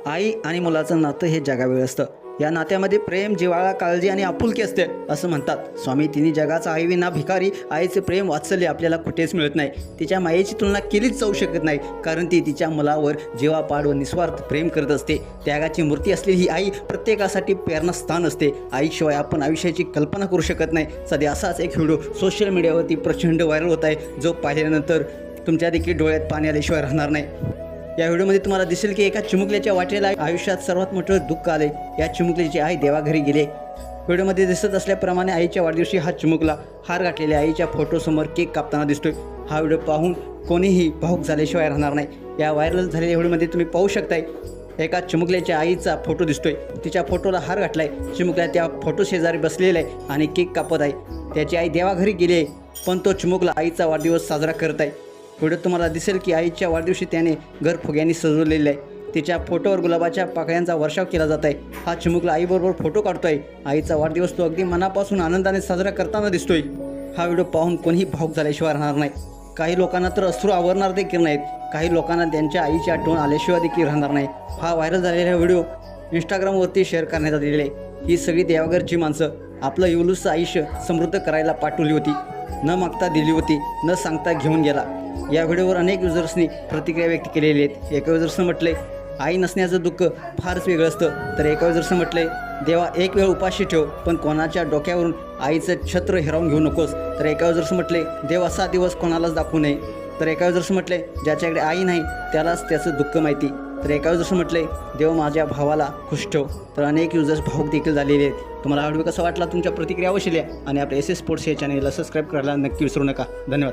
आई आणि मुलाचं नातं हे जगावेगळं असतं. या नात्यामध्ये प्रेम, जिव्हाळा, काळजी आणि आपुलकी असते असं म्हणतात. स्वामी तिन्ही जगाचा आई विना भिकारी आईचे प्रेम, वात्सल्य आपल्याला कुठेच मिळत नाही. तिच्या मायेची तुलना केलीच जाऊ शकत नाही, कारण ती तिच्या मुलावर जीवापाड व निस्वार्थ प्रेम करत असते. त्यागाची मूर्ती असलेली ही आई प्रत्येकासाठी प्रेरणास्थान असते. आईशिवाय आपण आयुष्याची कल्पना करू शकत नाही. सध्या असाच एक व्हिडिओ सोशल मीडियावरती प्रचंड व्हायरल होत आहे, जो पाहिल्यानंतर तुमच्या देखील डोळ्यात पाणी आल्याशिवाय राहणार नाही. या व्हिडिओमध्ये तुम्हाला दिसेल की एका चिमुकल्याच्या वाटेला आयुष्यात सर्वात मोठं दुःख आले. या चिमुकल्याची आई देवाघरी गेले. व्हिडिओमध्ये दिसत असल्याप्रमाणे आईच्या वाढदिवशी हा चिमुकला हार घातलेल्या आईच्या फोटोसमोर केक कापताना दिसतोय. हा व्हिडिओ पाहून कोणीही भावूक झाल्याशिवाय राहणार नाही. या व्हायरल झालेल्या व्हिडिओमध्ये तुम्ही पाहू शकताय, एका चिमुकल्याच्या आईचा फोटो दिसतोय. तिच्या फोटोला हार घातलाय. चिमुकल्या त्या फोटो शेजारी बसलेला आहे आणि केक कापत आहे. त्याची आई देवाघरी गेली आहे, पण तो चिमुकला आईचा वाढदिवस साजरा करत आहे. व्हिडिओत तुम्हाला दिसेल की आईच्या वाढदिवशी त्याने घर फुग्यांनी सजवलेलं आहे. तिच्या फोटोवर गुलाबाच्या पाकळ्यांचा वर्षाव केला जात आहे. हा चिमुकला आईबरोबर फोटो काढतोय. आईचा वाढदिवस तो अगदी मनापासून आनंदाने साजरा करताना दिसतोय. हा व्हिडिओ पाहून कोणीही भावूक झाल्याशिवाय राहणार नाही. काही लोकांना तर अश्रू आवरणार देखील नाहीत. काही लोकांना त्यांच्या आईची आठवण आल्याशिवाय देखील राहणार नाही. हा व्हायरल झालेला व्हिडिओ इंस्टाग्रामवरती शेअर करण्यात आलेला आहे. ही सगळी देवाघरची माणसं आपलं इवलूसं आयुष्य समृद्ध करायला पाठवली होती. न मागता दिली होती, न सांगता घेऊन गेला. या व्हिडिओवर अनेक युजर्सनी प्रतिक्रिया व्यक्त केलेली आहेत. एका युजर्सनं म्हटलंय, आई नसण्याचं दुःख फारच वेगळं असतं. तर एका युजर्सनं म्हटलंय, देवा एक वेळ उपाशी ठेव, पण कोणाच्या डोक्यावरून आईचं छत्र हिरावून घेऊ नकोस. तर एका युजर्सनं म्हटलंय, देव असा दिवस कोणालाच दाखवू नये. तर एका युजर्सनं म्हटलंय, ज्याच्याकडे आई नाही त्यालाच त्याचं दुःख माहिती. तर एका युजर्सनं म्हटलंय, देव माझ्या भावाला खुश ठेव. तर अनेक युजर्स भावूक देखील झालेले आहेत. तुम्हाला हा व्हिडिओ कसा वाटला, तुमच्या प्रतिक्रिया अवश्य लिहा आणि आपल्या SS स्पोर्ट्स या चॅनलला सबस्क्राईब करायला नक्की विसरू नका. धन्यवाद.